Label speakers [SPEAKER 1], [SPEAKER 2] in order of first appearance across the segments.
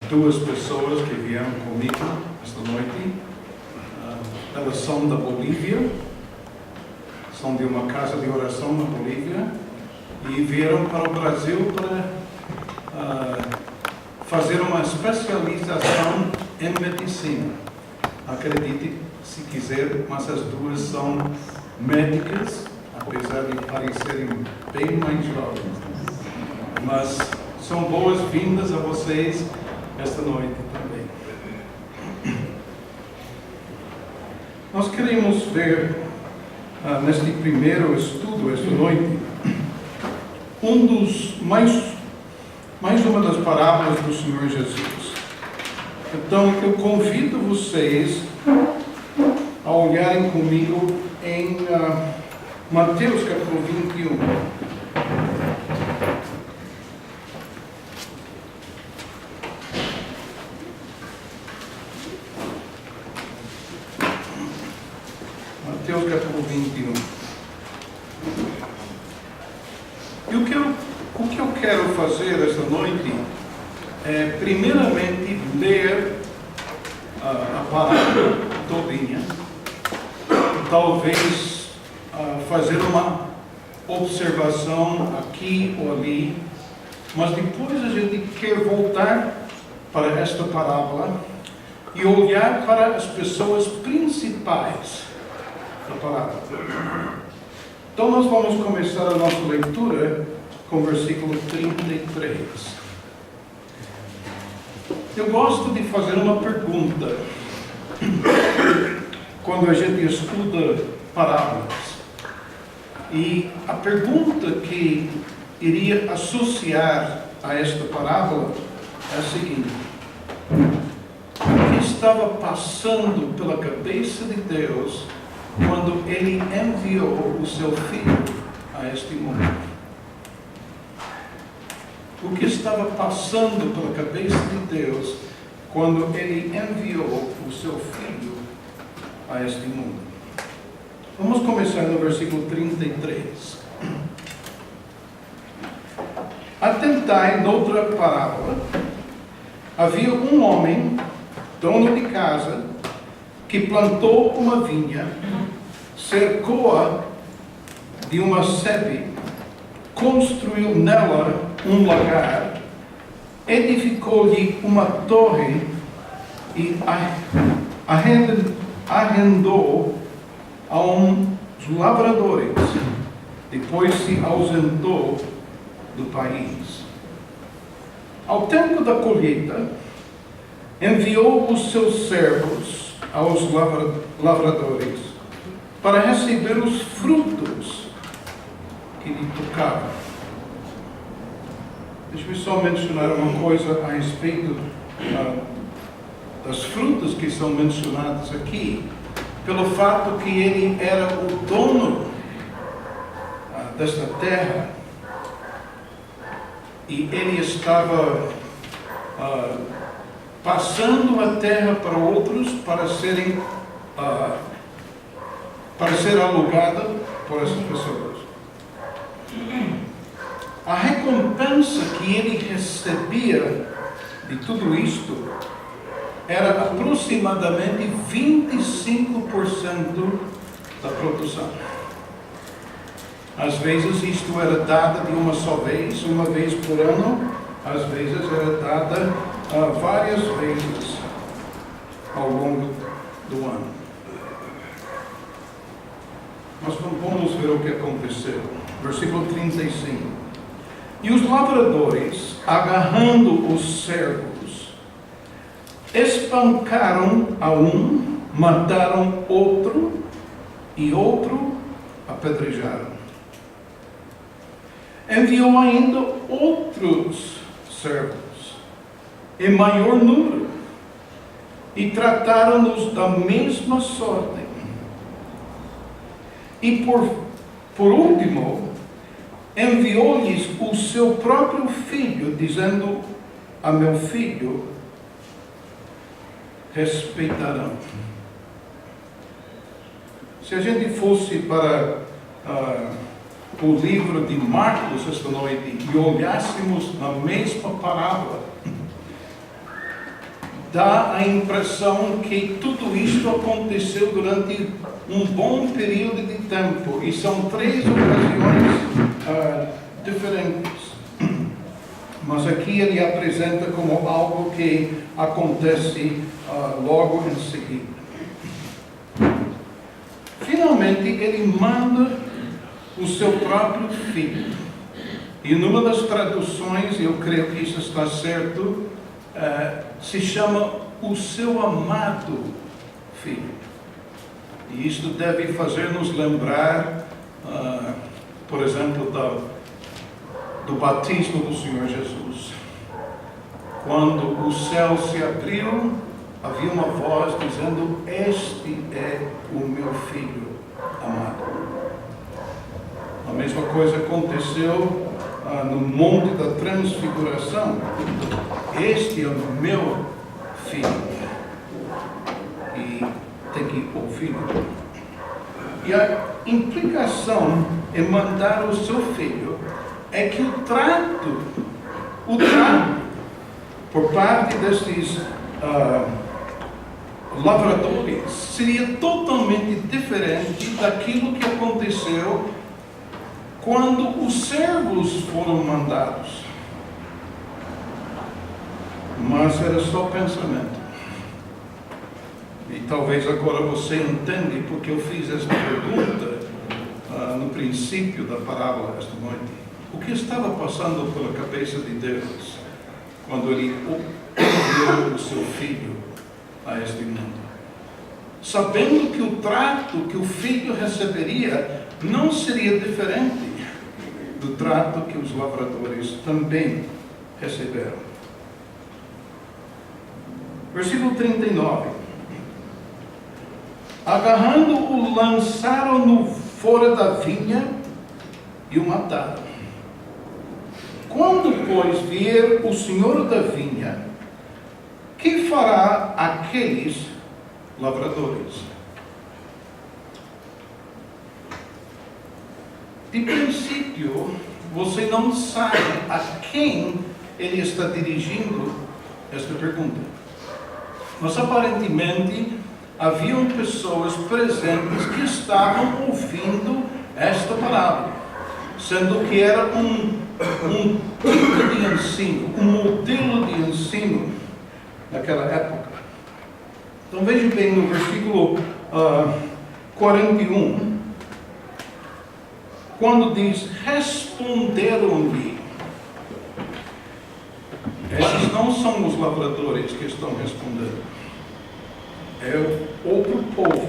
[SPEAKER 1] duas pessoas que vieram comigo esta noite. Elas são da Bolívia, são de uma casa de oração na Bolívia e vieram para o Brasil para fazer uma especialização em medicina. Acredite se quiser, mas as duas são médicas, apesar de parecerem bem mais jovens. Mas são boas-vindas a vocês esta noite também. Nós queremos ver neste primeiro estudo esta noite mais uma das parábolas do Senhor Jesus. Então eu convido vocês a olharem comigo em Mateus capítulo 21. Mateus capítulo 21. E o que eu quero fazer esta noite é, primeiramente, ler a parábola todinha, talvez fazer uma observação aqui ou ali, mas depois a gente quer voltar para esta parábola e olhar para as pessoas principais da parábola. Então nós vamos começar a nossa leitura com o versículo 33. Eu gosto de fazer uma pergunta quando a gente estuda parábolas. E a pergunta que iria associar a esta parábola é a seguinte: o que estava passando pela cabeça de Deus quando Ele enviou o seu Filho a este mundo? O que estava passando pela cabeça de Deus quando Ele enviou o seu Filho a este mundo? Vamos começar no versículo 33. Atentai noutra parábola. Havia um homem, dono de casa, que plantou uma vinha, cercou-a de uma sebe, construiu nela um lagar, edificou-lhe uma torre e arrendou a uns lavradores. Depois se ausentou do país. Ao tempo da colheita, enviou os seus servos aos lavradores para receber os frutos que lhe tocavam. Deixa-me só mencionar uma coisa a respeito das frutas que são mencionadas aqui, pelo fato que ele era o dono desta terra e ele estava passando a terra para outros para ser alugada por essas pessoas. A recompensa que ele recebia de tudo isto era aproximadamente 25% da produção. Às vezes isto era dado de uma só vez, uma vez por ano, às vezes era dada várias vezes ao longo do ano. Mas vamos ver o que aconteceu. Versículo 35. E os lavradores, agarrando os servos, espancaram a um, mataram outro, e outro apedrejaram. Enviou ainda outros servos, em maior número, e trataram-nos da mesma sorte. E por último, enviou-lhes o seu próprio filho, dizendo: a meu filho respeitarão. Se a gente fosse para o livro de Marcos esta noite e olhássemos na mesma parábola, dá a impressão que tudo isto aconteceu durante um bom período de tempo, e são 3 ocasiões diferentes. Mas aqui ele apresenta como algo que acontece logo em seguida. Finalmente, ele manda o seu próprio filho. E numa das traduções, eu creio que isso está certo, se chama o seu amado filho. E isto deve fazer-nos lembrar, por exemplo, do batismo do Senhor Jesus. Quando o céu se abriu, havia uma voz dizendo: "Este é o meu filho amado." A mesma coisa aconteceu no Monte da Transfiguração. "Este é o meu filho." E tem que ouvir. E a implicação em mandar o seu filho é que o trato por parte desses lavradores seria totalmente diferente daquilo que aconteceu quando os servos foram mandados. Mas era só pensamento. E talvez agora você entenda porque eu fiz esta pergunta no princípio da parábola esta noite. O que estava passando pela cabeça de Deus quando Ele enviou o seu Filho a este mundo? Sabendo que o trato que o Filho receberia não seria diferente do trato que os lavradores também receberam. Versículo 39. Agarrando-o, lançaram-no fora da vinha e o mataram. Quando, pois, vier o senhor da vinha, que fará aqueles lavradores? De princípio, você não sabe a quem ele está dirigindo esta pergunta. Mas aparentemente haviam pessoas presentes que estavam ouvindo esta parábola, sendo que era um tipo de ensino, um modelo de ensino naquela época. Então veja bem no versículo 41, quando diz: responderam-lhe. Esses não são os lavradores que estão respondendo, é outro povo.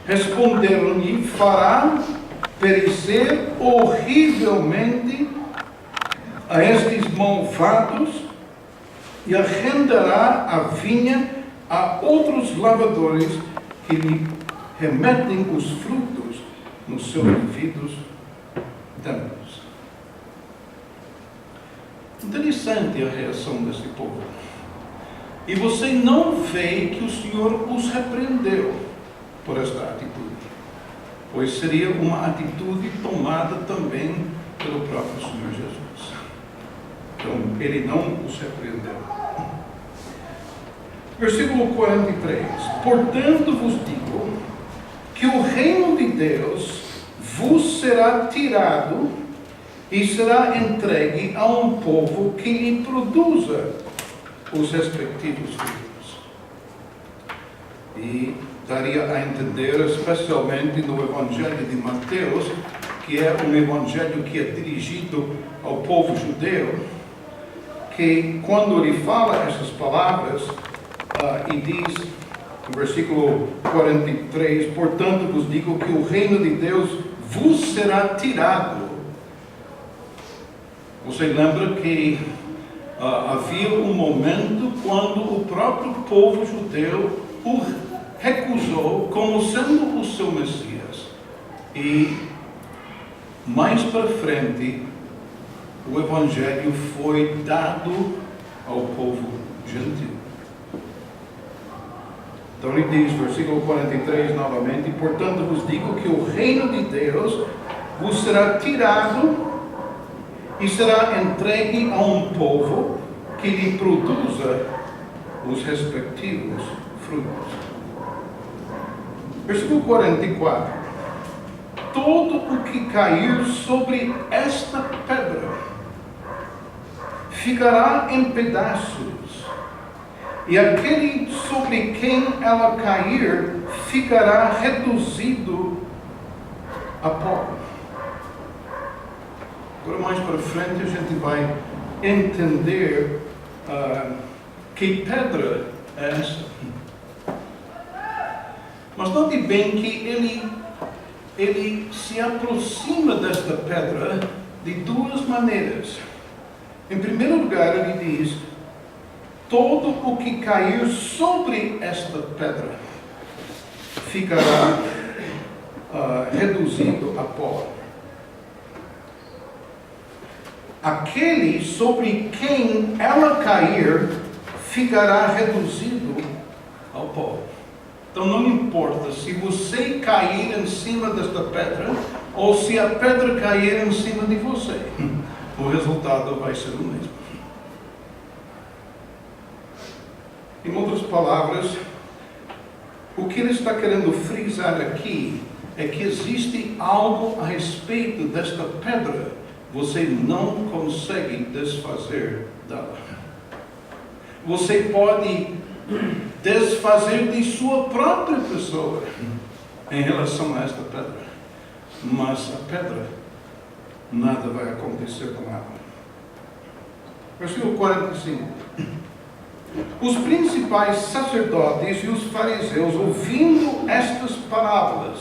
[SPEAKER 1] Responderam-lhe: fará perecer horrivelmente a estes malvados e arrendará a vinha a outros lavradores que lhe remetem os frutos nos seus devidos tempos. Interessante a reação desse povo. E você não vê que o Senhor os repreendeu por esta atitude, pois seria uma atitude tomada também pelo próprio Senhor Jesus. Então, ele não os repreendeu. Versículo 43. Portanto vos digo que o reino de Deus vos será tirado e será entregue a um povo que lhe produza os respectivos filhos. E daria a entender, especialmente no Evangelho de Mateus, que é um evangelho que é dirigido ao povo judeu, que quando ele fala essas palavras, e diz, no versículo 43, portanto vos digo que o reino de Deus vos será tirado. Você lembra que havia um momento quando o próprio povo judeu o recusou como sendo o seu Messias. E mais para frente, o Evangelho foi dado ao povo gentil. Então ele diz, versículo 43 novamente: portanto vos digo que o reino de Deus vos será tirado e será entregue a um povo que lhe produza os respectivos frutos. Versículo 44. Todo o que cair sobre esta pedra ficará em pedaços, e aquele sobre quem ela cair ficará reduzido a pó. Agora mais para frente a gente vai entender que pedra é essa. Mas note bem que ele se aproxima desta pedra de duas maneiras. Em primeiro lugar, ele diz: todo o que cair sobre esta pedra ficará reduzido a pó. Aquele sobre quem ela cair ficará reduzido ao pó. Então não importa se você cair em cima desta pedra ou se a pedra cair em cima de você, o resultado vai ser o mesmo. Em outras palavras, o que ele está querendo frisar aqui é que existe algo a respeito desta pedra. Você não consegue desfazer dela. Você pode desfazer de sua própria pessoa em relação a esta pedra, mas a pedra, nada vai acontecer com ela. Versículo 45. Os principais sacerdotes e os fariseus, ouvindo estas parábolas,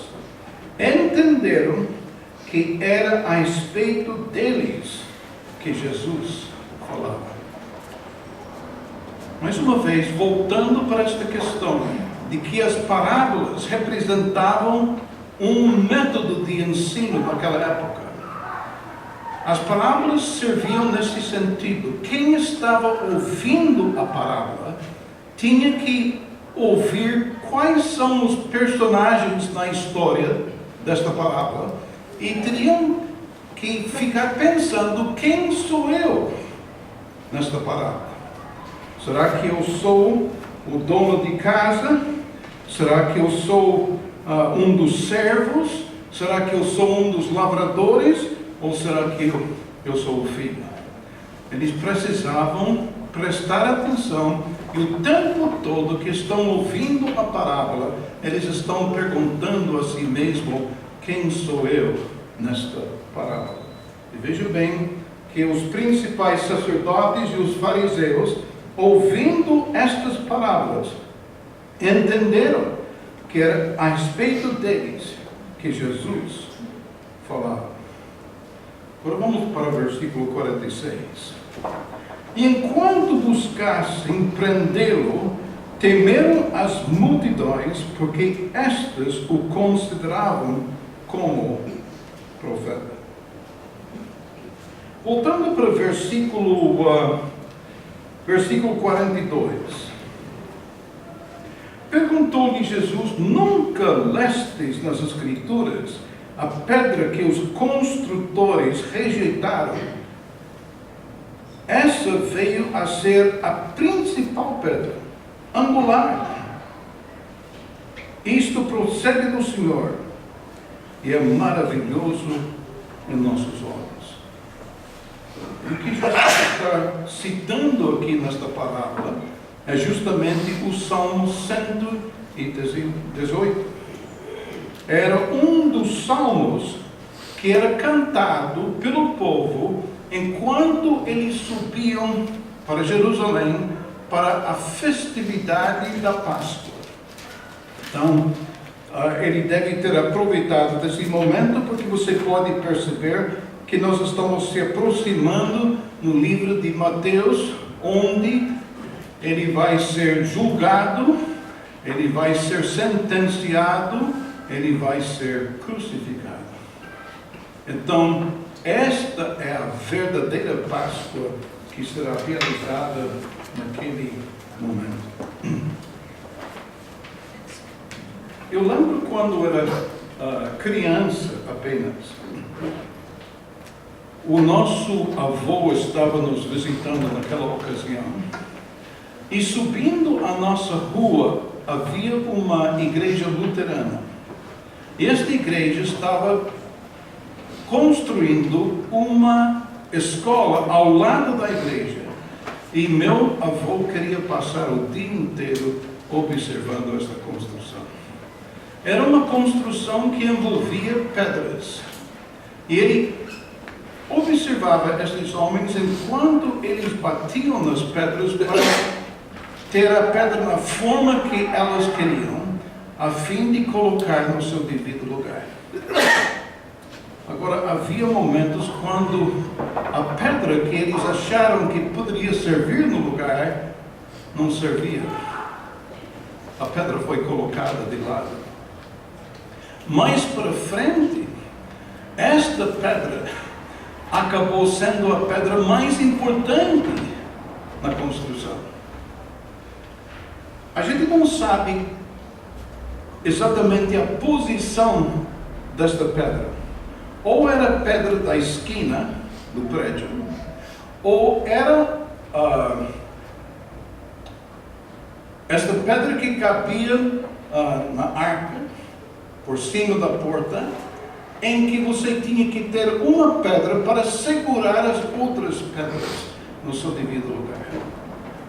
[SPEAKER 1] entenderam que era a respeito deles que Jesus falava. Mais uma vez, voltando para esta questão de que as parábolas representavam um método de ensino naquela época. As parábolas serviam nesse sentido. Quem estava ouvindo a parábola tinha que ouvir quais são os personagens na história desta parábola e teriam que ficar pensando: quem sou eu nesta parábola? Será que eu sou o dono de casa? Será que eu sou um dos servos? Será que eu sou um dos lavradores? Ou será que eu sou o filho? Eles precisavam prestar atenção, e o tempo todo que estão ouvindo a parábola, eles estão perguntando a si mesmo: quem sou eu nesta parábola? E veja bem que os principais sacerdotes e os fariseus, ouvindo estas parábolas, entenderam que era a respeito deles que Jesus falava. Agora vamos para o versículo 46. E enquanto buscassem prendê-lo, temeram as multidões, porque estas o consideravam como profeta. Voltando para o versículo 42. Perguntou-lhe Jesus: nunca lestes nas Escrituras a pedra que os construtores rejeitaram? Essa veio a ser a principal pedra, angular. Isto procede do Senhor e é maravilhoso em nossos olhos. O que Jesus está citando aqui nesta parábola é justamente o Salmo 118. Era um dos salmos que era cantado pelo povo enquanto eles subiam para Jerusalém para a festividade da Páscoa. Então, ele deve ter aproveitado desse momento, porque você pode perceber que nós estamos se aproximando no livro de Mateus, onde ele vai ser julgado, ele vai ser sentenciado, ele vai ser crucificado. Então, esta é a verdadeira Páscoa que será realizada naquele momento. Eu lembro quando era criança apenas, o nosso avô estava nos visitando naquela ocasião, E subindo a nossa rua, havia uma igreja luterana. E esta igreja estava construindo uma escola ao lado da igreja. E meu avô queria passar o dia inteiro observando esta construção. Era uma construção que envolvia pedras. E ele observava estes homens enquanto eles batiam nas pedras para ter a pedra na forma que elas queriam, a fim de colocar no seu devido lugar. Agora, havia momentos quando a pedra que eles acharam que poderia servir no lugar, não servia. A pedra foi colocada de lado. Mais para frente, esta pedra acabou sendo a pedra mais importante na construção. A gente não sabe exatamente a posição desta pedra. Ou era a pedra da esquina do prédio, ou era esta pedra que cabia na arca, por cima da porta, em que você tinha que ter uma pedra para segurar as outras pedras no seu devido lugar.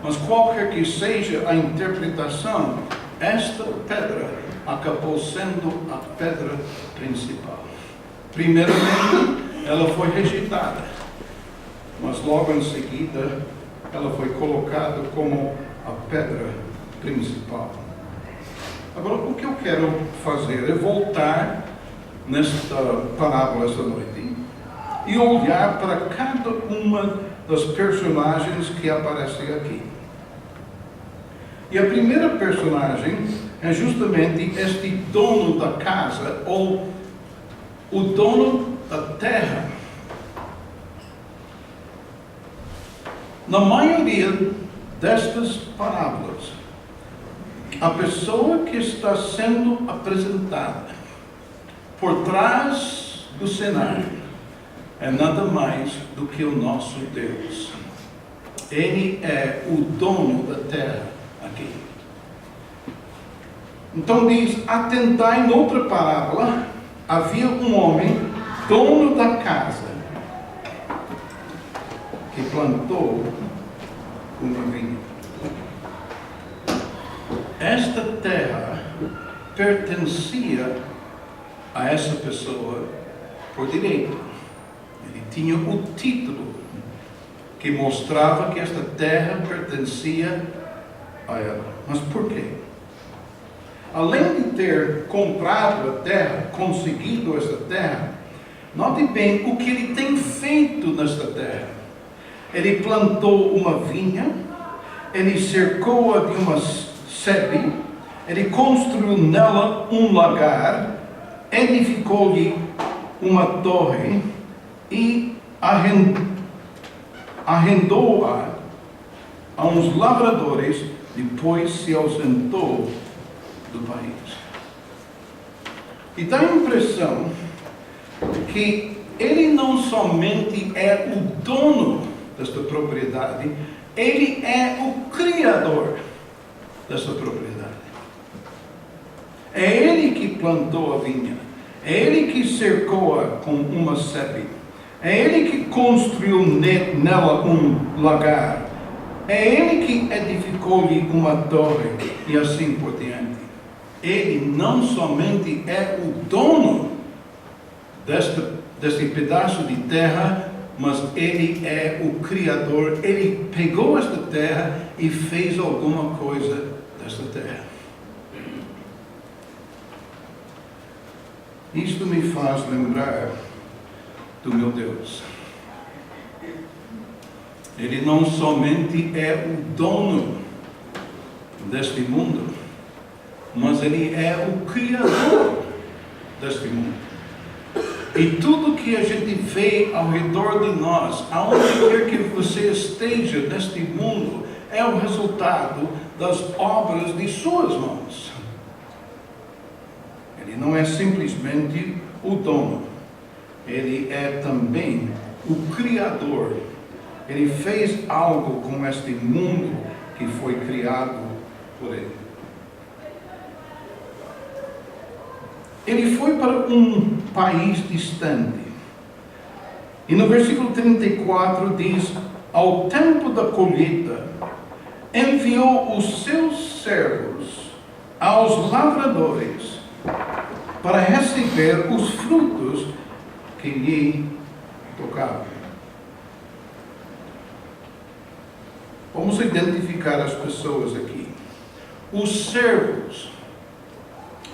[SPEAKER 1] Mas qualquer que seja a interpretação, esta pedra acabou sendo a pedra principal. Primeiramente, ela foi rejeitada, mas logo em seguida, ela foi colocada como a pedra principal. Agora, o que eu quero fazer é voltar nesta parábola esta noite e olhar para cada uma das personagens que aparecem aqui. E a primeira personagem é justamente este dono da casa, ou o dono da terra. Na maioria destas parábolas, a pessoa que está sendo apresentada por trás do cenário é nada mais do que o nosso Deus. Ele é o dono da terra aqui. Então diz, atentai noutra parábola, havia um homem, dono da casa, que plantou uma vinha. Esta terra pertencia a essa pessoa por direito. Ele tinha o título que mostrava que esta terra pertencia a ela. Mas por quê? Além de ter comprado a terra, conseguido esta terra, note bem o que ele tem feito nesta terra. Ele plantou uma vinha, ele cercou-a de uma sebe, ele construiu nela um lagar, edificou-lhe uma torre e arrendou-a a uns lavradores, depois se ausentou do país. E dá a impressão que ele não somente é o dono desta propriedade, ele é o criador desta propriedade. É ele que plantou a vinha, é ele que cercou-a com uma sebe, é ele que construiu nela um lagar, é ele que edificou-lhe uma torre e assim por diante. Ele não somente é o dono deste pedaço de terra, mas ele é o criador. Ele pegou esta terra e fez alguma coisa desta terra. Isto me faz lembrar do meu Deus. Ele não somente é o dono deste mundo, mas ele é o criador deste mundo. E tudo que a gente vê ao redor de nós, aonde quer que você esteja neste mundo, é o resultado das obras de suas mãos. Ele não é simplesmente o dono, ele é também o criador. Ele fez algo com este mundo que que foi criado por ele. Ele foi para um país distante. E no versículo 34 diz: ao tempo da colheita, enviou os seus servos aos lavradores para receber os frutos que lhe tocavam. Vamos identificar as pessoas aqui. Os servos,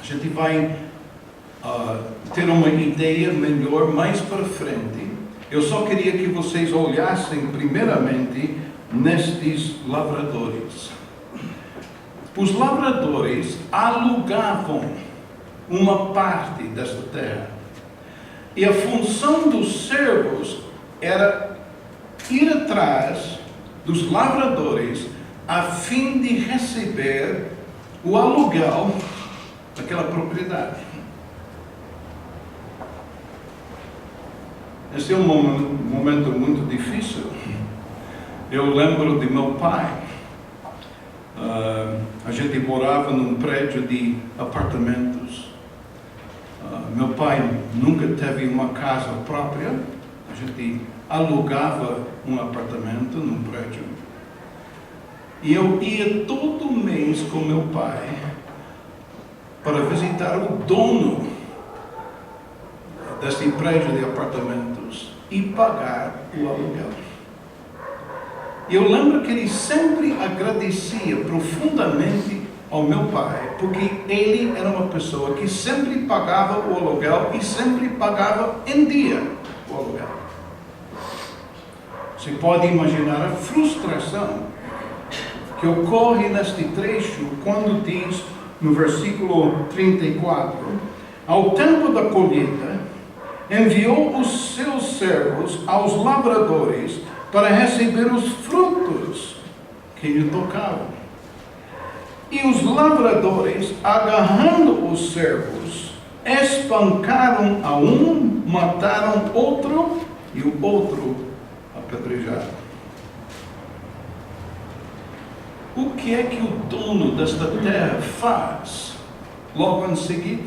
[SPEAKER 1] a gente vai ter uma ideia melhor mais para frente. Eu só queria que vocês olhassem primeiramente nestes lavradores. Os lavradores alugavam uma parte desta terra. E a função dos servos era ir atrás dos lavradores a fim de receber o aluguel daquela propriedade. Esse é um momento muito difícil. Eu lembro de meu pai. A gente morava num prédio de apartamentos. Meu pai nunca teve uma casa própria. A gente alugava um apartamento num prédio. E eu ia todo mês com meu pai para visitar o dono desse prédio de apartamentos e pagar o aluguel. E eu lembro que ele sempre agradecia profundamente ao meu pai, porque ele era uma pessoa que sempre pagava o aluguel e sempre pagava em dia o aluguel. Você pode imaginar a frustração que ocorre neste trecho quando diz no versículo 34: ao tempo da colheita, enviou os seus servos aos lavradores para receber os frutos que lhe tocavam. E os lavradores, agarrando os servos, espancaram a um, mataram outro e o outro apedrejaram. O que é que o dono desta terra faz logo em seguida?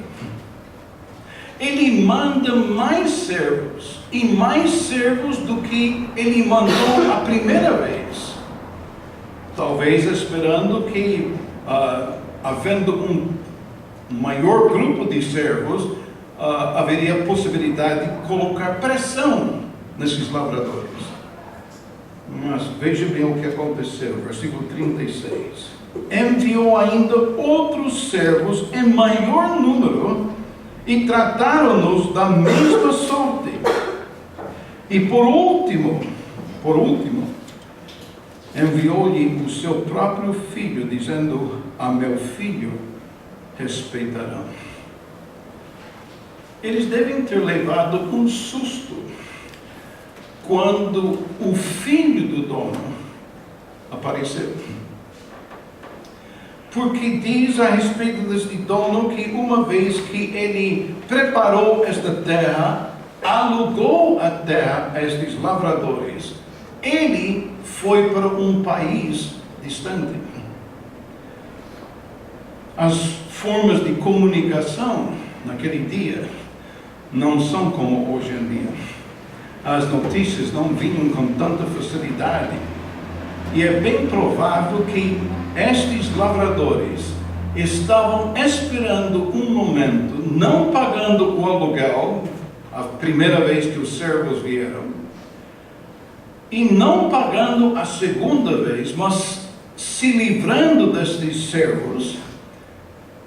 [SPEAKER 1] Ele manda mais servos e mais servos do que ele mandou a primeira vez. Talvez esperando que, havendo um maior grupo de servos, haveria possibilidade de colocar pressão nesses lavradores. Mas veja bem o que aconteceu, versículo 36. Enviou ainda outros servos em maior número e trataram-nos da mesma sorte. E por último, enviou-lhe o seu próprio filho, dizendo: a meu filho respeitarão. Eles devem ter levado um susto quando o filho do dono apareceu. Porque diz a respeito deste dono que uma vez que ele preparou esta terra, alugou a terra a estes lavradores, ele foi para um país distante. As formas de comunicação naquele dia não são como hoje em dia. As notícias não vinham com tanta facilidade. E é bem provável que estes lavradores estavam esperando um momento, não pagando o aluguel, a primeira vez que os servos vieram, e não pagando a segunda vez, mas se livrando destes servos,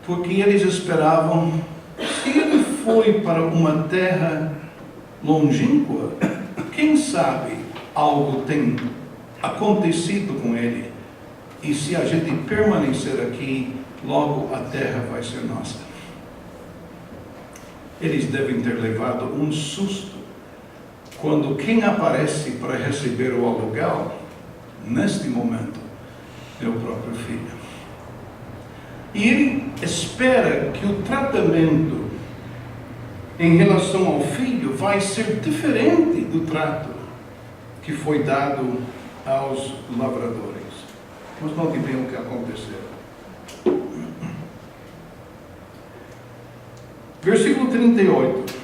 [SPEAKER 1] porque eles esperavam, se ele foi para uma terra longínqua, quem sabe algo tem acontecido com ele, e se a gente permanecer aqui, logo a terra vai ser nossa. Eles devem ter levado um susto quando quem aparece para receber o aluguel, neste momento, é o próprio filho. E ele espera que o tratamento em relação ao filho vai ser diferente do trato que foi dado aos lavradores. Mas note bem o que aconteceu. Versículo 38.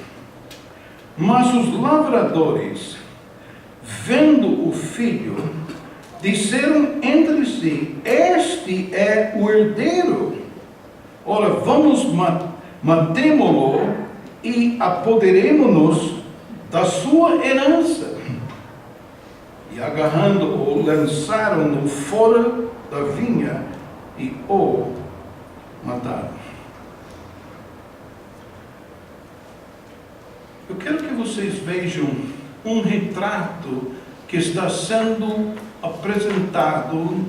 [SPEAKER 1] Mas os lavradores, vendo o filho, disseram entre si: este é o herdeiro. Ora, vamos matemo-lo e apoderemo-nos da sua herança. E agarrando-o, lançaram-no fora da vinha e o mataram. Eu quero que vocês vejam um retrato que está sendo apresentado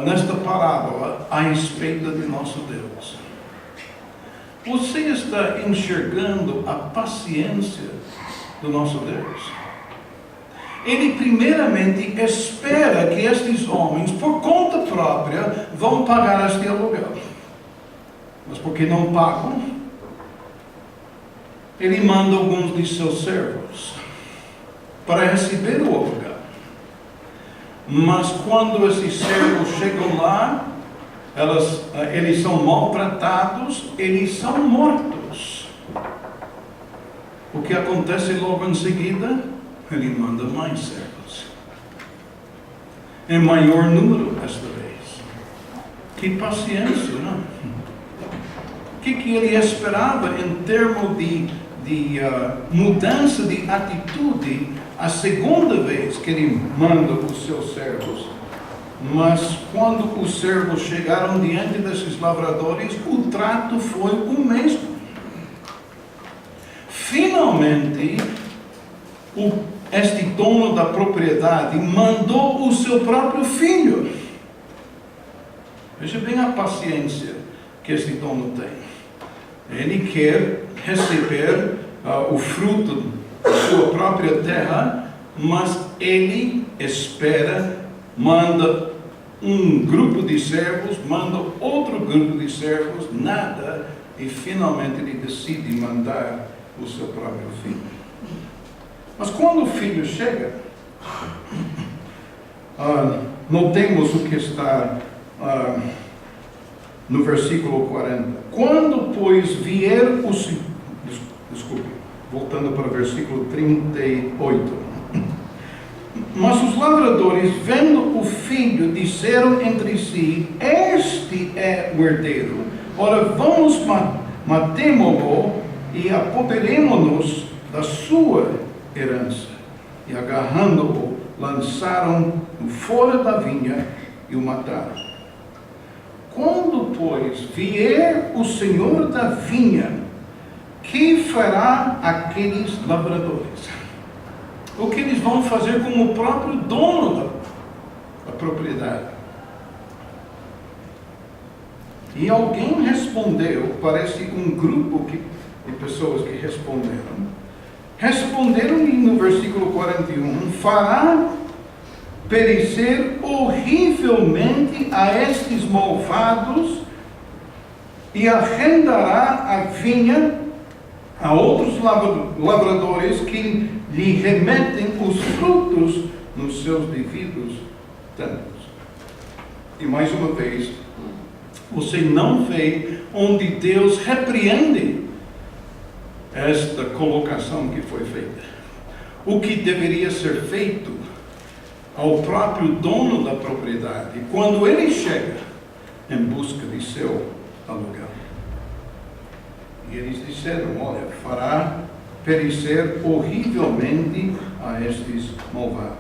[SPEAKER 1] nesta parábola a respeito de nosso Deus. Você está enxergando a paciência do nosso Deus? Ele primeiramente espera que estes homens, por conta própria, vão pagar este aluguel. Mas porque não pagam, ele manda alguns de seus servos para receber o aluguel. Mas quando esses servos chegam lá, eles são maltratados, eles são mortos. O que acontece logo em seguida? Ele manda mais servos. Em maior número desta vez. Que paciência, não? O que ele esperava em termos de mudança de atitude a segunda vez que ele manda os seus servos? Mas quando os servos chegaram diante desses lavradores, o trato foi o mesmo. Finalmente, este dono da propriedade mandou o seu próprio filho. Veja bem a paciência que este dono tem. Ele quer receber o fruto da sua própria terra, mas ele espera, manda um grupo de servos, manda outro grupo de servos, nada, e finalmente ele decide mandar o seu próprio filho. Mas quando o filho chega, notemos o que está no versículo 40. Quando, pois, vier o... Desculpe, voltando para o versículo 38. Mas os lavradores, vendo o filho, disseram entre si: este é o herdeiro. Ora, vamos matemo-lo e apoderemo-nos da sua herança. E agarrando-o, lançaram-no fora da vinha e o mataram. Quando, pois, vier o senhor da vinha, que fará aqueles lavradores? O que eles vão fazer com o próprio dono da propriedade? E alguém respondeu, parece um grupo de pessoas que responderam. Responderam-lhe no versículo 41, fará perecer horrivelmente a estes malvados e arrendará a vinha a outros lavradores que lhe remetem os frutos nos seus devidos tempos. E mais uma vez, você não vê onde Deus repreende esta colocação que foi feita. O que deveria ser feito ao próprio dono da propriedade quando ele chega em busca de seu aluguel. E eles disseram: olha, fará perecer horrivelmente a estes malvados.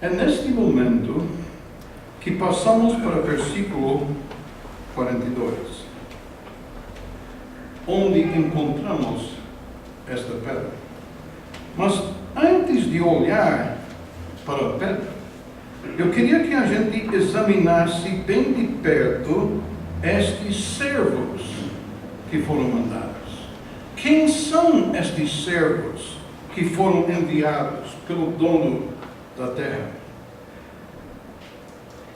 [SPEAKER 1] É neste momento que passamos para o versículo 42, onde encontramos esta pedra. Mas antes de olhar para a pedra, eu queria que a gente examinasse bem de perto estes servos que foram mandados. Quem são estes servos que foram enviados pelo dono da terra?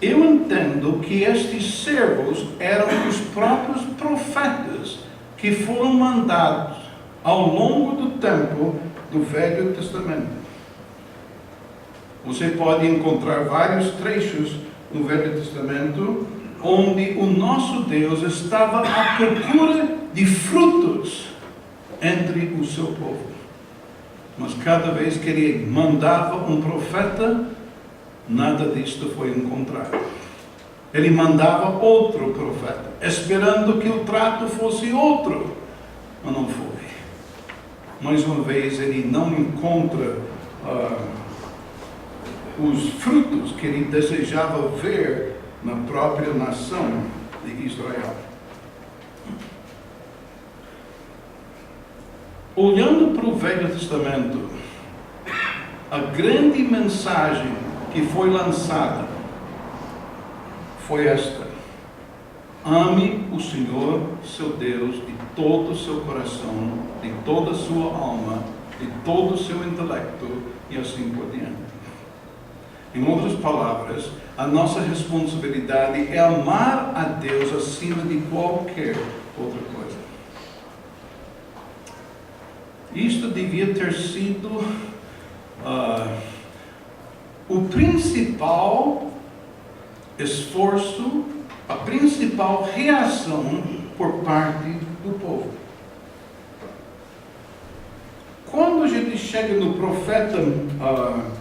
[SPEAKER 1] Eu entendo que estes servos eram os próprios profetas que foram mandados ao longo do tempo do Velho Testamento. Você pode encontrar vários trechos no Velho Testamento onde o nosso Deus estava à procura de frutos entre o seu povo. Mas cada vez que ele mandava um profeta, nada disto foi encontrado. Ele mandava outro profeta, esperando que o trato fosse outro, mas não foi. Mais uma vez, ele não encontra os frutos que ele desejava ver na própria nação de Israel. Olhando para o Velho Testamento, a grande mensagem que foi lançada foi esta: ame o Senhor, seu Deus, de todo o seu coração, de toda a sua alma, de todo o seu intelecto, e assim por diante. Em outras palavras, a nossa responsabilidade é amar a Deus acima de qualquer outra coisa. Isto devia ter sido o principal esforço, a principal reação por parte do povo. Quando a gente chega no profeta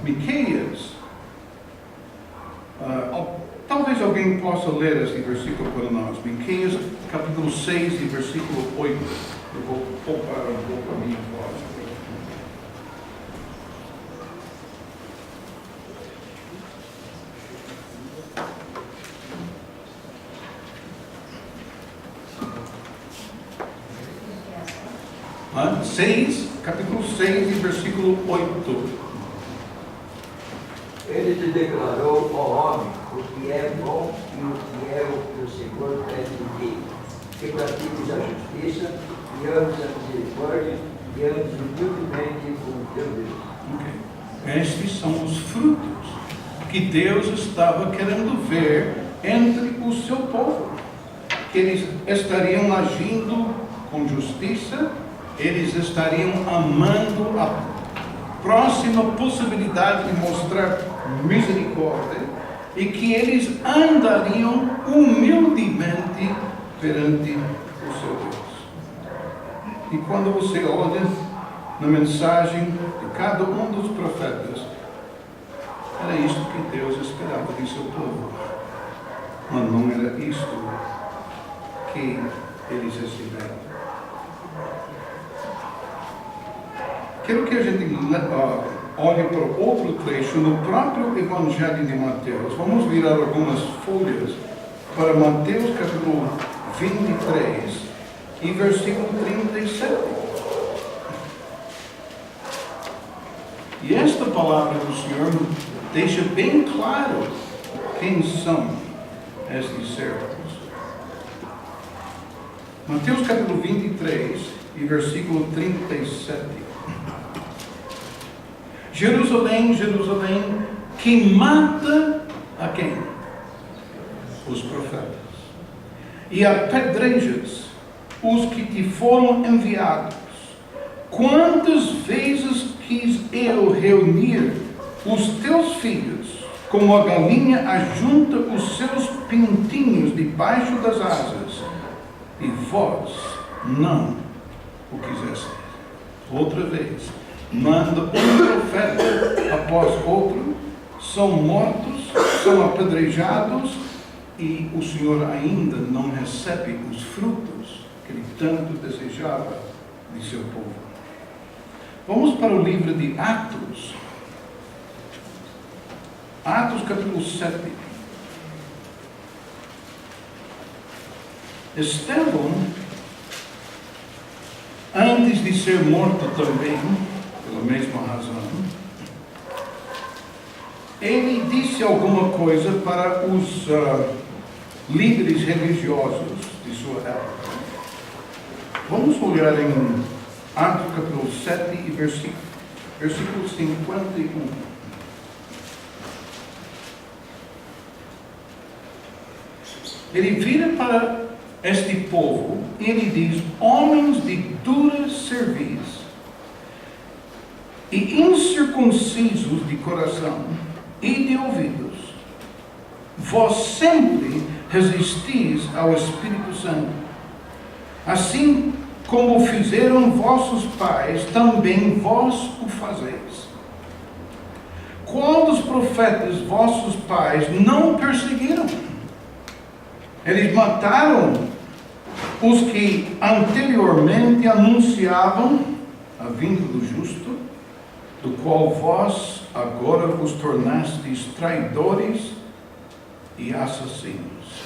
[SPEAKER 1] Miqueias, talvez alguém possa ler esse versículo para nós. Miqueias, capítulo 6, e versículo 8. Eu vou poupar um pouco a minha voz. Capítulo 6 e versículo 8.
[SPEAKER 2] Ele te declarou, ó homem, o que é bom e o que é o que o Senhor pede de ti, que pratiques a justiça e ames a misericórdia e ames humildemente o teu Deus.
[SPEAKER 1] Estes são os frutos que Deus estava querendo ver entre o seu povo. Que eles estariam agindo com justiça, eles estariam amando a próxima possibilidade de mostrar misericórdia e que eles andariam humildemente perante o seu Deus. E quando você olha na mensagem de cada um dos profetas, era isto que Deus esperava de seu povo. Mas não era isto que eles receberam. Quero que a gente olhe para outro trecho no próprio Evangelho de Mateus. Vamos virar algumas folhas para Mateus capítulo 23 e versículo 37. E esta palavra do Senhor deixa bem claro quem são estes servos. Mateus capítulo 23 e versículo 37. Jerusalém, Jerusalém, que mata a quem? Os profetas. E apedrejas os que te foram enviados. Quantas vezes quis eu reunir os teus filhos, como a galinha ajunta os seus pintinhos debaixo das asas, e vós não o quiseste. Outra vez, manda um profeta após outro, são mortos, são apedrejados, e o Senhor ainda não recebe os frutos que ele tanto desejava de seu povo. Vamos para o livro de Atos. Atos capítulo 7. Estevão, antes de ser morto também, pela mesma razão, ele disse alguma coisa para os líderes religiosos de sua época. Vamos olhar em Atos capítulo 7 e versículo 51. Ele vira para este povo e ele diz: homens de dura cerviz e incircuncisos de coração, e de ouvidos, vós sempre resistis ao Espírito Santo. Assim como fizeram vossos pais, também vós o fazeis. Qual dos profetas vossos pais não perseguiram? Eles mataram os que anteriormente anunciavam a vinda do justo, do qual vós agora vos tornastes traidores e assassinos.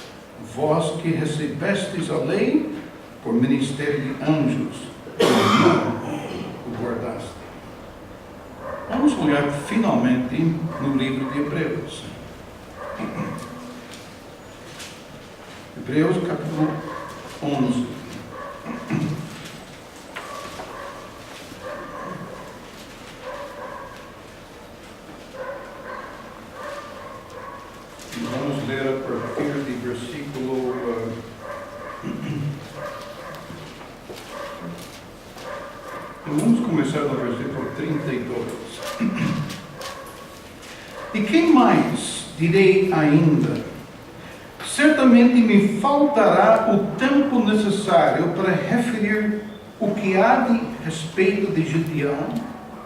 [SPEAKER 1] Vós que recebestes a lei por ministério de anjos, o guardaste. Vamos olhar finalmente no livro de Hebreus. Hebreus capítulo 11. E vamos ler a partir do versículo vamos começar no versículo 32. E quem mais direi ainda? Certamente me faltará o tempo necessário para referir o que há de respeito de Gideão,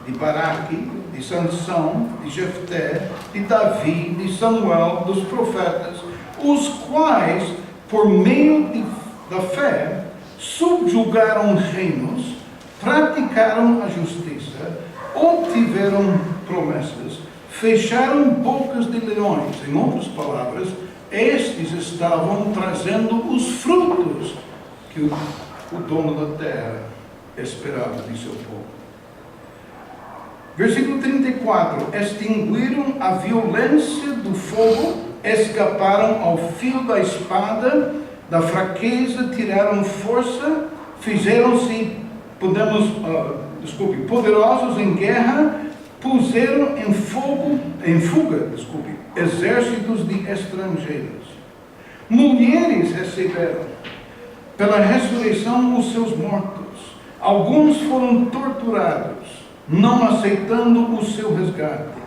[SPEAKER 1] de Baraque, de Sansão, de Jefté, de Davi, de Samuel, dos profetas, os quais, por meio da fé, subjugaram reinos, praticaram a justiça, obtiveram promessas, fecharam bocas de leões. Em outras palavras, estes estavam trazendo os frutos que o dono da terra esperava de seu povo. Versículo 34. Extinguiram a violência do fogo, escaparam ao fio da espada, da fraqueza tiraram força, fizeram-se, poderosos em guerra, puseram em fuga, exércitos de estrangeiros. Mulheres receberam pela ressurreição os seus mortos. Alguns foram torturados, não aceitando o seu resgate,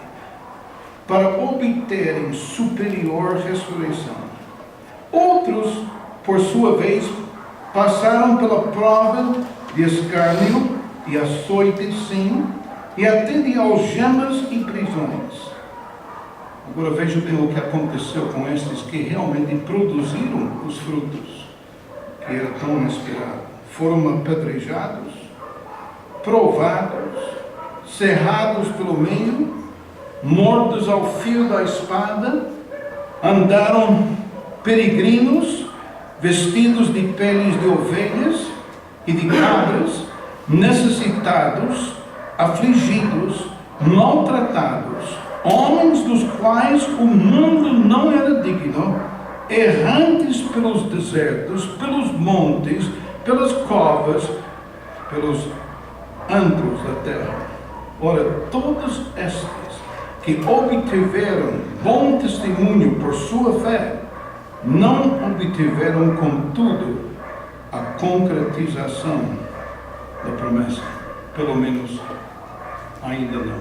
[SPEAKER 1] para obterem superior ressurreição. Outros, por sua vez, passaram pela prova de escárnio e açoite, sim, e até de algemas e prisões. Agora veja bem o que aconteceu com estes que realmente produziram os frutos que era tão esperado. Foram apedrejados, provados, cerrados pelo meio, mortos ao fio da espada, andaram peregrinos, vestidos de peles de ovelhas e de cabras, necessitados, afligidos, maltratados, homens dos quais o mundo não era digno, errantes pelos desertos, pelos montes, pelas covas, pelos antros da terra. Ora, todos estes que obtiveram bom testemunho por sua fé, não obtiveram, contudo, a concretização da promessa. Pelo menos ainda não.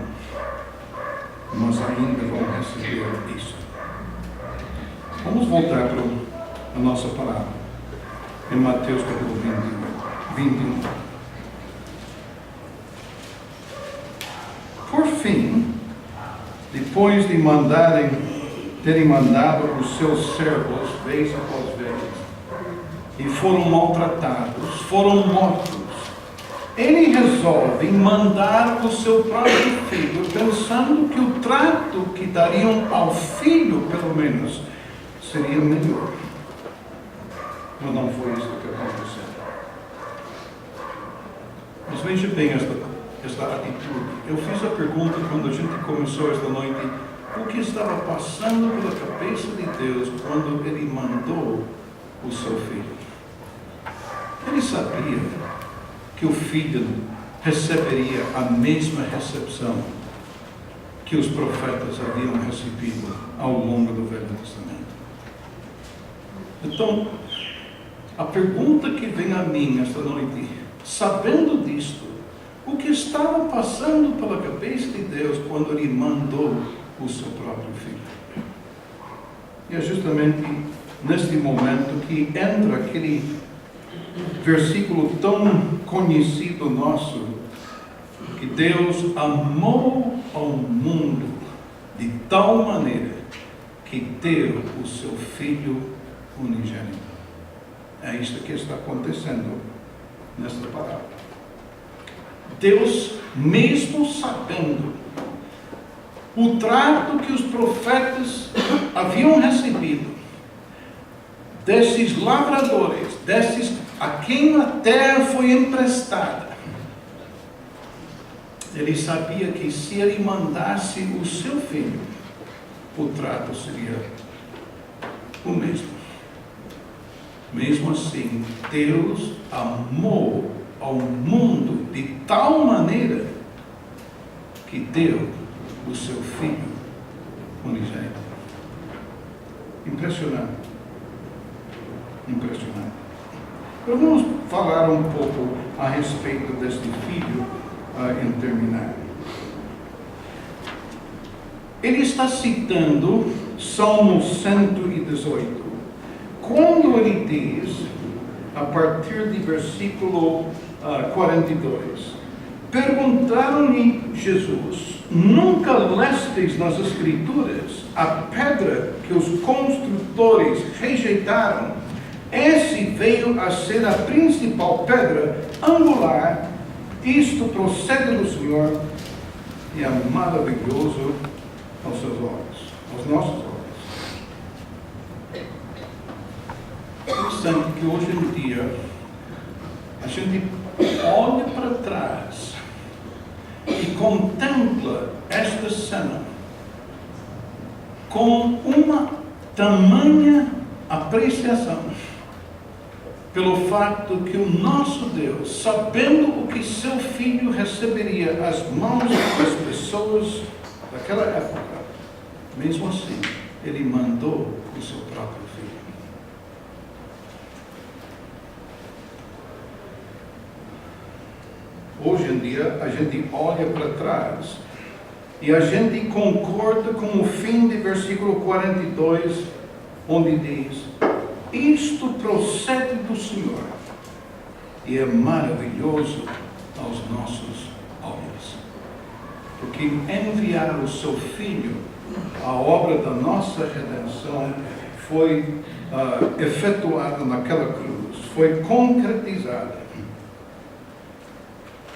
[SPEAKER 1] Mas ainda vão receber isso. Vamos voltar para a nossa palavra. Em Mateus capítulo 21. Por fim, depois de terem mandado os seus servos vez após vez, e foram maltratados, foram mortos, ele resolve mandar o seu próprio filho, pensando que o trato que dariam ao filho, pelo menos, seria melhor. Mas não foi isso que aconteceu. Mas veja bem esta atitude. Eu fiz a pergunta quando a gente começou esta noite: o que estava passando pela cabeça de Deus quando Ele mandou o seu filho? Ele sabia que o filho receberia a mesma recepção que os profetas haviam recebido ao longo do Velho Testamento. Então, a pergunta que vem a mim esta noite, sabendo disto, o que estava passando pela cabeça de Deus quando Ele mandou o seu próprio filho. E é justamente neste momento que entra aquele versículo tão conhecido nosso, que Deus amou ao mundo de tal maneira que deu o seu Filho unigênito. É isso que está acontecendo nesta parábola. Deus, mesmo sabendo o trato que os profetas haviam recebido desses lavradores, desses a quem a terra foi emprestada, ele sabia que se ele mandasse o seu filho, o trato seria o mesmo. Mesmo assim, Deus amou ao mundo de tal maneira que deu o seu Filho unigênito. Impressionante. Impressionante. Então, vamos falar um pouco a respeito deste Filho em terminar. Ele está citando Salmo 118. Quando ele diz, a partir de versículo 42, perguntaram-lhe Jesus: nunca lestes nas Escrituras a pedra que os construtores rejeitaram? Esse veio a ser a principal pedra angular. Isto procede do Senhor e é maravilhoso aos seus olhos, aos nossos olhos. É interessante que hoje em dia a gente olha para trás e contempla esta cena com uma tamanha apreciação pelo fato que o nosso Deus, sabendo o que seu Filho receberia às mãos das pessoas daquela época, mesmo assim, ele mandou o seu próprio Filho. Hoje em dia, a gente olha para trás e a gente concorda com o fim de versículo 42, onde diz: isto procede do Senhor e é maravilhoso aos nossos olhos. Porque enviar o seu Filho, a obra da nossa redenção, foi efetuada naquela cruz, foi concretizada.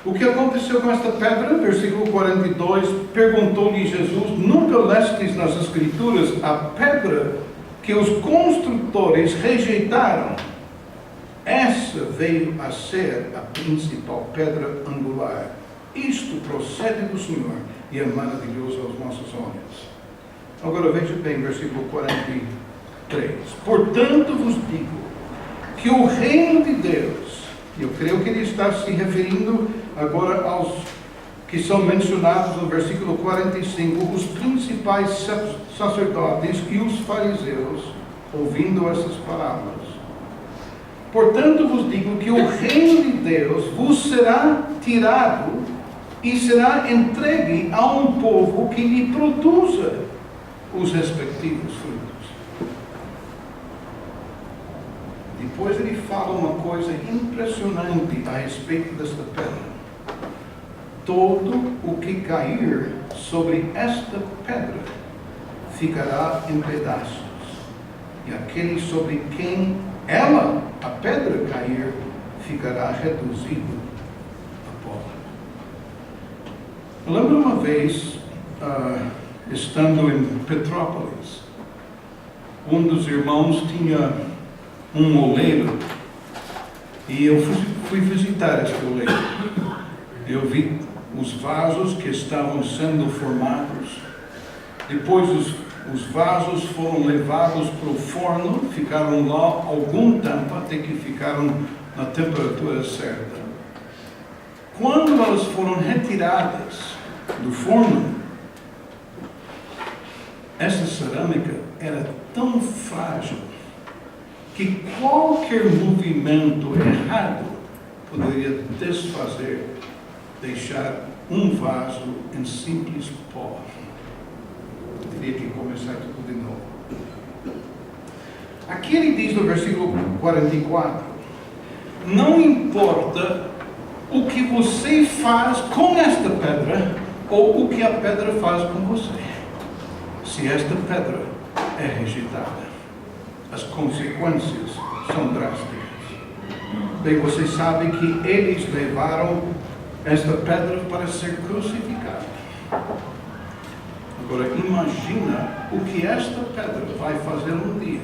[SPEAKER 1] O que aconteceu com esta pedra? Versículo 42, perguntou-lhe Jesus: nunca lestes nas Escrituras a pedra que os construtores rejeitaram? Essa veio a ser a principal pedra angular. Isto procede do Senhor e é maravilhoso aos nossos olhos. Agora veja bem, versículo 43. Portanto vos digo que o reino de Deus, eu creio que ele está se referindo agora aos que são mencionados no versículo 45, os principais sacerdotes e os fariseus, ouvindo essas palavras. Portanto vos digo que o reino de Deus vos será tirado e será entregue a um povo que lhe produza os respectivos frutos. Depois ele fala uma coisa impressionante a respeito desta pedra. Todo o que cair sobre esta pedra ficará em pedaços, e aquele sobre quem ela, a pedra, cair, ficará reduzido a pó. Eu lembro uma vez, estando em Petrópolis, um dos irmãos tinha um moleiro, e eu fui visitar esse moleiro. Eu vi os vasos que estavam sendo formados. Depois os vasos foram levados para o forno, ficaram lá algum tempo até que ficaram na temperatura certa. Quando elas foram retiradas do forno, essa cerâmica era tão frágil que qualquer movimento errado poderia desfazer, deixar um vaso em simples pó. teria que começar tudo de novo. Aqui ele diz no versículo 44, não importa o que você faz com esta pedra, ou o que a pedra faz com você. Se esta pedra é rejeitada, as consequências são drásticas. Bem, você sabe que eles levaram esta pedra para ser crucificada. Agora, imagina o que esta pedra vai fazer um dia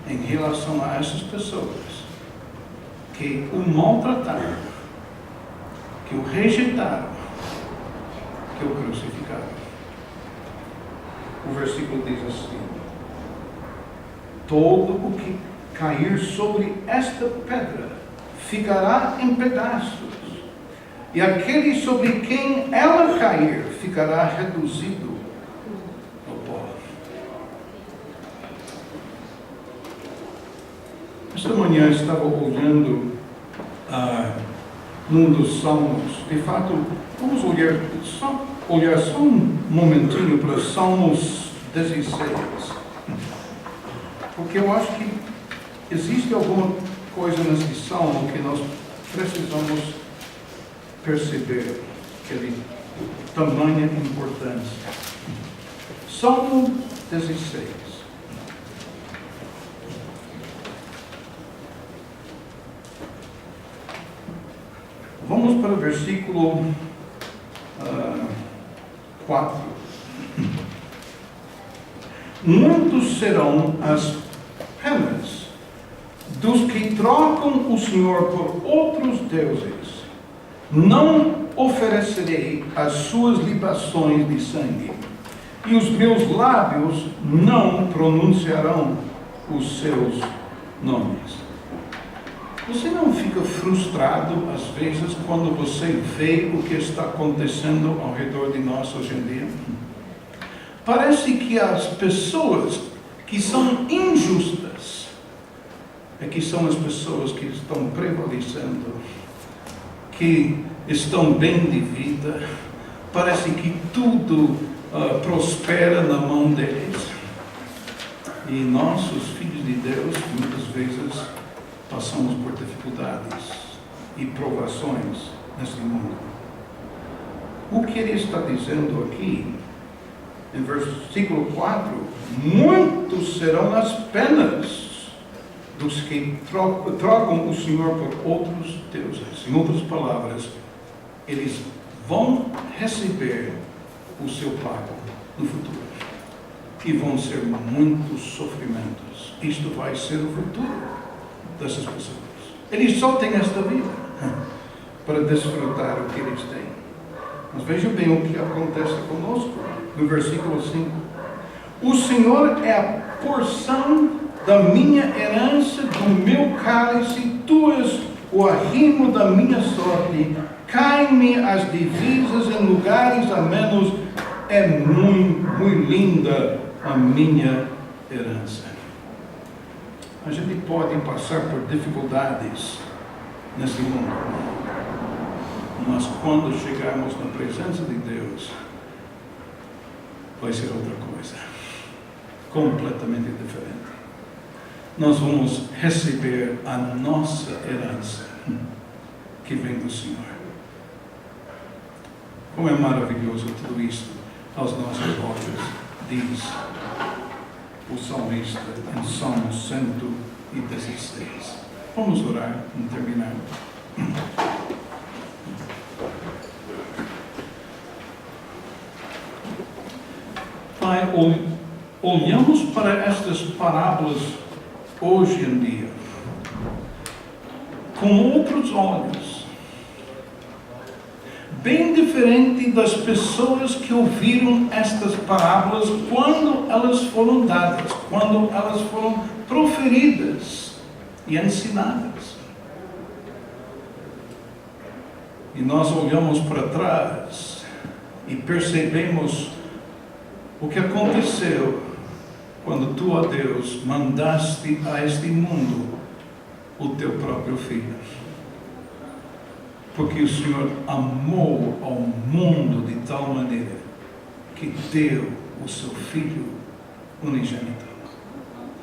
[SPEAKER 1] em relação a essas pessoas que o maltrataram, que o rejeitaram, que o crucificaram. O versículo diz assim: todo o que cair sobre esta pedra ficará em pedaços, e aquele sobre quem ela cair ficará reduzido ao pó. Esta manhã eu estava olhando num dos salmos. De fato, vamos olhar só um momentinho para Salmos 16, porque eu acho que existe alguma coisa nesse salmo que nós precisamos perceber, aquele tamanha importância. Salmo 16. Vamos para o versículo 4. Muitos serão as penas dos que trocam o Senhor por outros deuses. Não oferecerei as suas libações de sangue, e os meus lábios não pronunciarão os seus nomes. Você não fica frustrado, às vezes, quando você vê o que está acontecendo ao redor de nós hoje em dia? Parece que as pessoas que são injustas é que são as pessoas que estão prevalecendo, que estão bem de vida. Parece que tudo prospera na mão deles. E nós, os filhos de Deus, muitas vezes passamos por dificuldades e provações nesse mundo. O que ele está dizendo aqui, em versículo 4, muitos serão as penas dos que trocam o Senhor por outros deuses. Em outras palavras, eles vão receber o seu pago no futuro. E vão ser muitos sofrimentos. Isto vai ser o futuro dessas pessoas. Eles só têm esta vida para desfrutar o que eles têm. Mas vejam bem o que acontece conosco no versículo 5. O Senhor é a porção da minha herança, do meu cálice, tu és o arrimo da minha sorte. Caem-me as divisas em lugares amenos, é muito linda a minha herança. A gente pode passar por dificuldades nesse mundo, mas quando chegarmos na presença de Deus, vai ser outra coisa, completamente diferente. Nós vamos receber a nossa herança, que vem do Senhor. Como é maravilhoso tudo isso aos nossos olhos, diz o salmista em Salmo 116. Vamos orar e terminar. Pai, olhamos para estas parábolas hoje em dia com outros olhos, bem diferente das pessoas que ouviram estas parábolas quando elas foram dadas, quando elas foram proferidas e ensinadas. E nós olhamos para trás e percebemos o que aconteceu quando tu, ó Deus, mandaste a este mundo o teu próprio Filho. Porque o Senhor amou ao mundo de tal maneira que deu o seu Filho unigênito,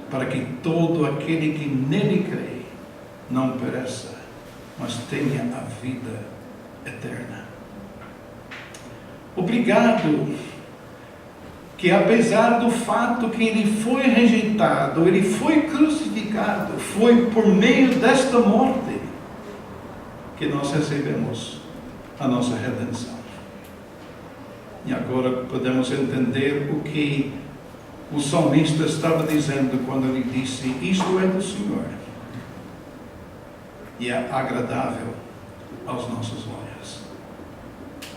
[SPEAKER 1] para que todo aquele que nele crê não pereça, mas tenha a vida eterna. Obrigado que apesar do fato que ele foi rejeitado, ele foi crucificado, foi por meio desta morte que nós recebemos a nossa redenção. E agora podemos entender o que o salmista estava dizendo quando ele disse: isto é do Senhor e é agradável aos nossos olhos.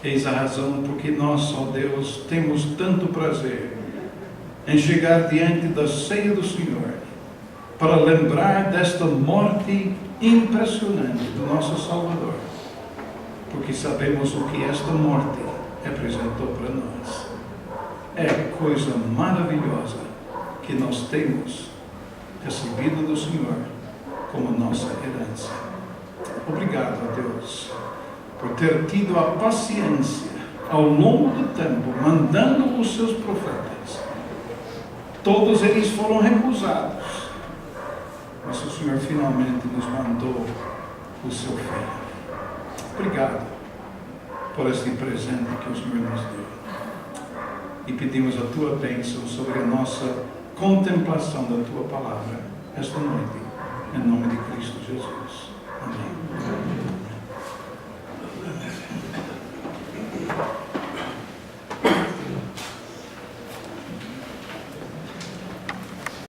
[SPEAKER 1] Eis a razão porque nós, ó Deus, temos tanto prazer em chegar diante da ceia do Senhor para lembrar desta morte impressionante do nosso Salvador, porque sabemos o que esta morte representou para nós. É coisa maravilhosa que nós temos recebido do Senhor como nossa herança. Obrigado a Deus por ter tido a paciência ao longo do tempo, mandando os seus profetas. Todos eles foram recusados, mas o Senhor finalmente nos mandou o seu Filho. Obrigado por este presente que o Senhor nos deu. E pedimos a tua bênção sobre a nossa contemplação da tua palavra esta noite, em nome de Cristo Jesus.